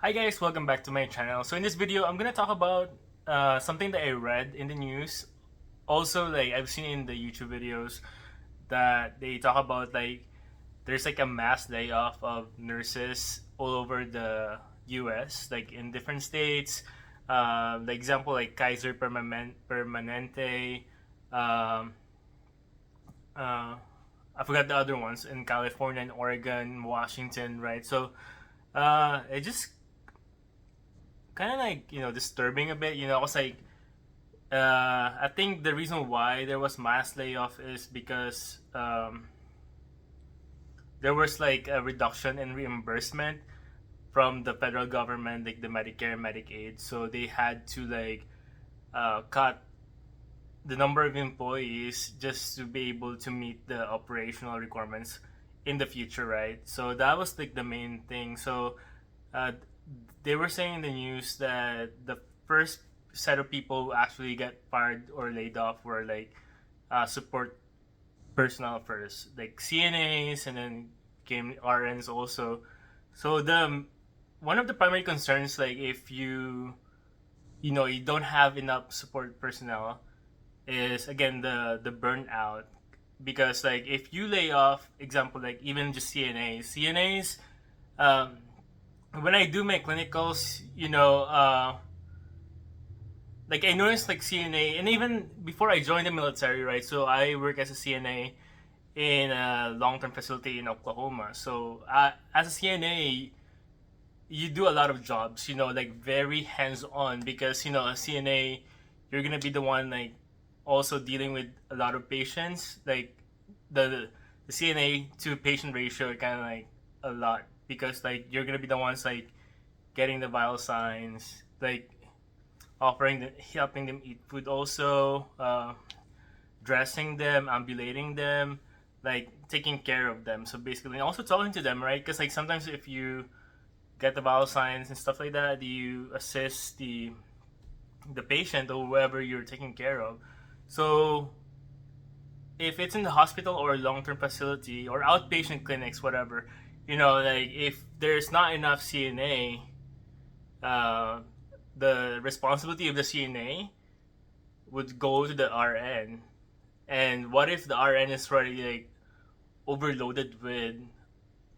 Hi guys, welcome back to my channel. So in this video, I'm gonna talk about something that I read in the news. Also, like I've seen in the YouTube videos that they talk about like there's like a mass layoff of nurses all over the U.S. like in different states. The example like Kaiser Permanente. Um, uh, I forgot the other ones in California and Oregon, Washington, right? So it just kind of like disturbing a bit. It's like I think the reason why there was mass layoff is because there was like a reduction in reimbursement from the federal government, like the Medicare, Medicaid. So they had to like cut the number of employees just to be able to meet the operational requirements in the future, right? So that was like the main thing. So uh, they were saying in the news that the first set of people who actually get fired or laid off were like support personnel first, like CNAs, and then came RNs also. So the one of the primary concerns, like if you don't have enough support personnel, is again the burnout, because like if you lay off, example like even just CNAs, um, when I do my clinicals, like I noticed like CNA, and even before I joined the military, right? So I work as a CNA in a long-term facility in Oklahoma. So as a CNA, you do a lot of jobs, like very hands-on, because a CNA, you're gonna be the one like also dealing with a lot of patients, like the CNA to patient ratio kind of like a lot, because like you're gonna be the ones like getting the vital signs, like offering them, helping them eat food, also dressing them, ambulating them, like taking care of them. So basically, and also talking to them, right? Because like sometimes if you get the vital signs and stuff like that, you assist the patient or whoever you're taking care of. So if it's in the hospital or long term facility or outpatient clinics, whatever, like if there's not enough CNA, uh, the responsibility of the CNA would go to the RN. And what if the RN is already like overloaded with,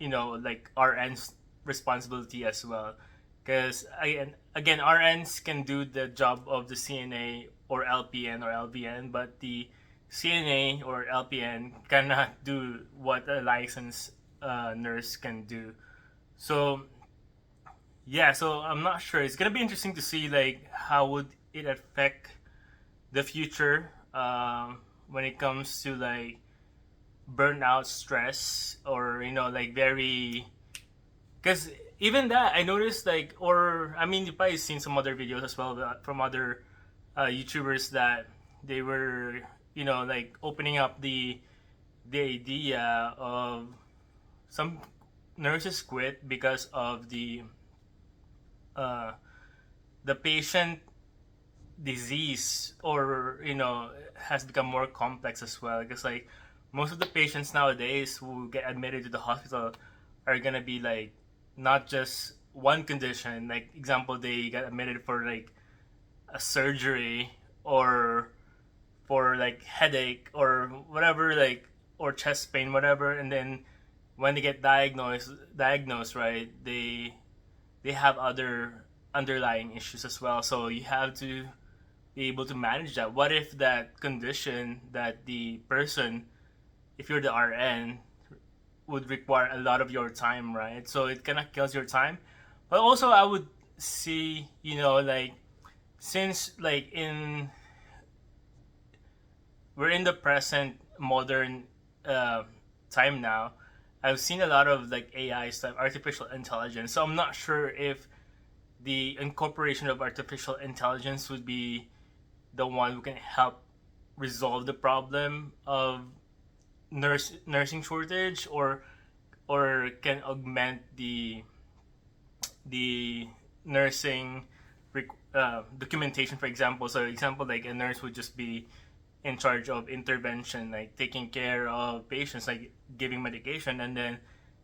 like RN's responsibility as well? Because again, RNs can do the job of the CNA or LPN or LVN, but the CNA or LPN cannot do what a licensed nurse can do. So yeah, so I'm not sure. It's gonna be interesting to see like how would it affect the future when it comes to like burnout, stress, or like very, because even that I noticed, like, or I mean, you've probably seen some other videos as well from other YouTubers that they were like opening up the idea of some nurses quit because of uh, the patient disease, or has become more complex as well, because like most of the patients nowadays who get admitted to the hospital are gonna be like not just one condition, like example they got admitted for like a surgery, or for like headache or whatever, like, or chest pain, whatever, and then when they get diagnosed, right, they have other underlying issues as well. So you have to be able to manage that. What if that condition that the person, if you're the RN, would require a lot of your time, right? So it kind of kills your time. But also, I would see, like, since like we're in the present modern uh, time now, I've seen a lot of like AI stuff, artificial intelligence. So I'm not sure if the incorporation of artificial intelligence would be the one who can help resolve the problem of nursing shortage, or can augment the nursing documentation, for example. So example, like a nurse would just be in charge of intervention, like taking care of patients, like giving medication, and then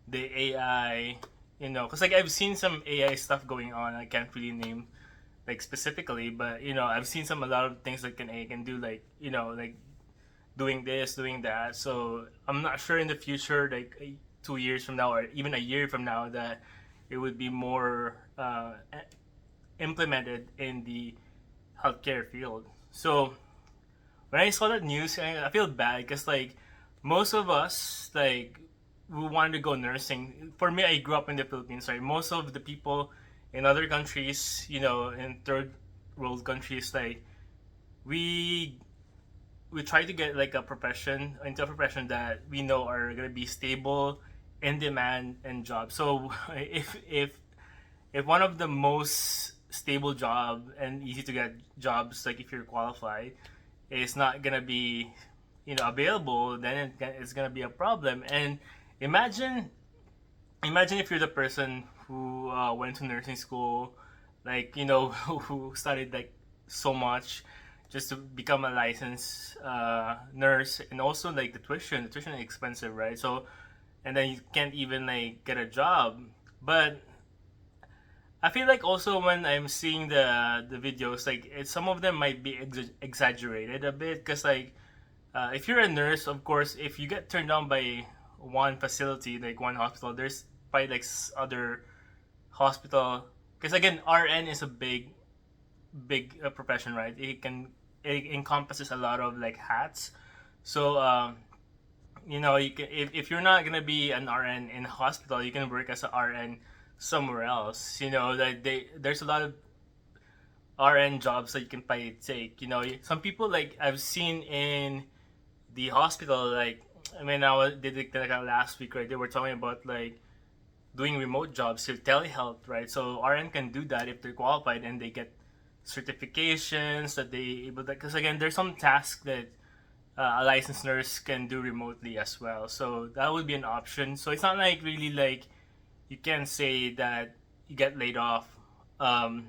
the AI Because like I've seen some AI stuff going on. I can't really name like specifically, but I've seen some a lot of things that can AI can do, like like doing this, doing that. So I'm not sure in the future, like 2 years from now or even a year from now, that it would be more implemented in the healthcare field. So when I saw that news, I feel bad because like most of us like we wanted to go nursing. For me, I grew up in the Philippines. Right, most of the people in other countries, in third world countries, like we we try to get like a profession into a profession that we know are gonna be stable, in demand, and job. So if one of the most stable job and easy to get jobs, like if you're qualified, is not gonna be available, then it's gonna be a problem. And imagine imagine if you're the person who went to nursing school, like who studied like so much just to become a licensed nurse, and also like the tuition is expensive, right? So and then you can't even like get a job. But I feel like also when I'm seeing the videos, like some of them might be exaggerated a bit, because like if you're a nurse, of course, if you get turned down by one facility, like one hospital, there's probably like other hospital. Because again, RN is a big profession, right? It encompasses a lot of like hats. So you can, if you're not gonna be an RN in a hospital, you can work as an RN somewhere else. That there's a lot of RN jobs that you can probably take. Some people like I've seen in the hospital, like I mean, did it like last week, right? They were talking about like doing remote jobs, so telehealth, right? So RN can do that if they're qualified and they get certifications that they able to. Because again, there's some tasks that a licensed nurse can do remotely as well. So that would be an option. So it's not like really like you can say that you get laid off, um,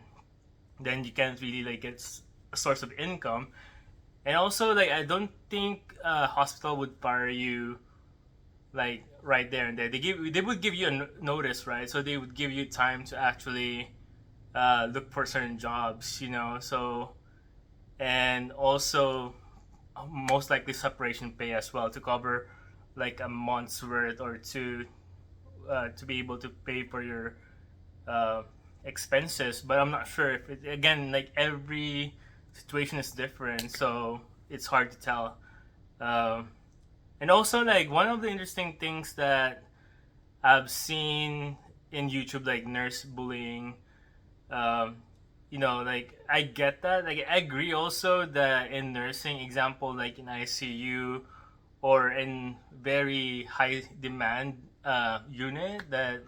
then you can't really like get a source of income. And also, like I don't think a hospital would fire you like right there and there. They would give you a notice, right? So they would give you time to actually look for certain jobs, So and also most likely separation pay as well to cover like a month's worth or two, to be able to pay for your uh, expenses. But I'm not sure if again, like every situation is different, so it's hard to tell. Um, and also, like one of the interesting things that I've seen in YouTube, like nurse bullying. Um, like I get that. Like I agree also that in nursing, example, like in ICU or in very high demand unit, that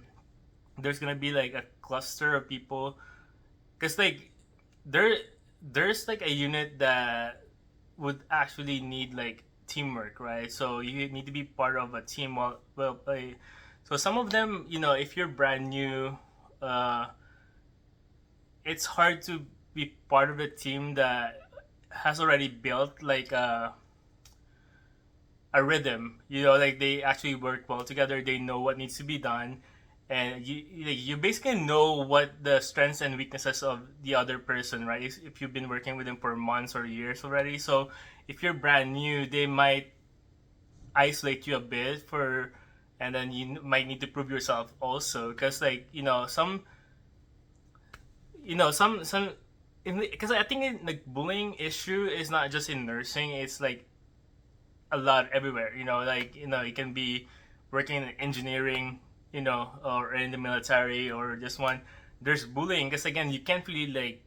there's gonna be like a cluster of people, because like there there's like a unit that would actually need like teamwork, right? So you need to be part of a team. So some of them, if you're brand new, uh, it's hard to be part of a team that has already built like a rhythm. Like they actually work well together. They know what needs to be done, and you basically know what the strengths and weaknesses of the other person, right? If you've been working with them for months or years already. So if you're brand new, they might isolate you a bit for, and then you might need to prove yourself also, because like some because I think like bullying issue is not just in nursing. It's like a lot everywhere. Like it can be working in engineering, or in the military, or just one. There's bullying because again, you can't really like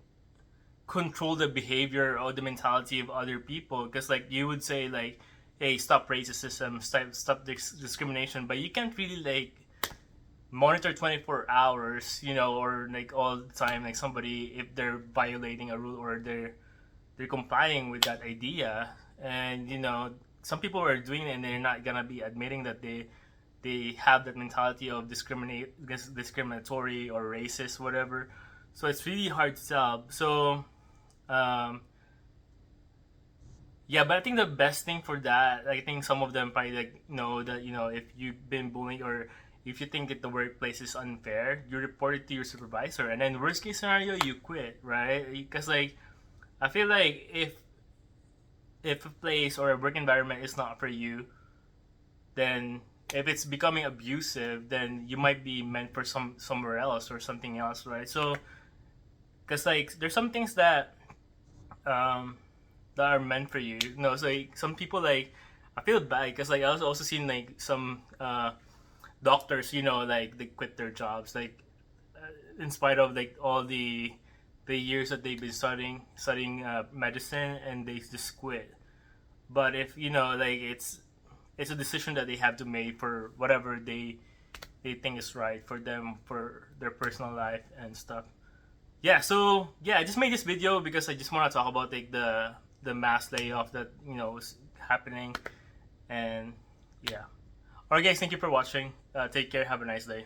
control the behavior or the mentality of other people, because like you would say like, hey, stop racism, stop discrimination, but you can't really like monitor 24 hours, or like all the time, like somebody, if they're violating a rule or they're complying with that idea. And some people are doing it and they're not gonna be admitting that they have that mentality of discriminatory or racist, whatever. So it's really hard to tell. So um yeah, but I think the best thing for that, I think some of them probably like know that if you've been bullied, or If you think that the workplace is unfair, you report it to your supervisor, and then worst case scenario, you quit, right? Because like I feel like if a place or a work environment is not for you, then if it's becoming abusive, then you might be meant for somewhere else or something else, right? So, because like there's some things um that are meant for you. You know, so like some people like I feel bad because like I was also seeing like some doctors, you know, like they quit their jobs like in spite of like all the years that they've been studying medicine, and they just quit. But if you know like it's a decision that they have to make for whatever they think is right for them for their personal life and stuff. Yeah, so yeah, I just made this video because I just want to talk about like the mass layoff that you know was happening, and yeah. Alright, guys, thank you for watching. Take care. Have a nice day.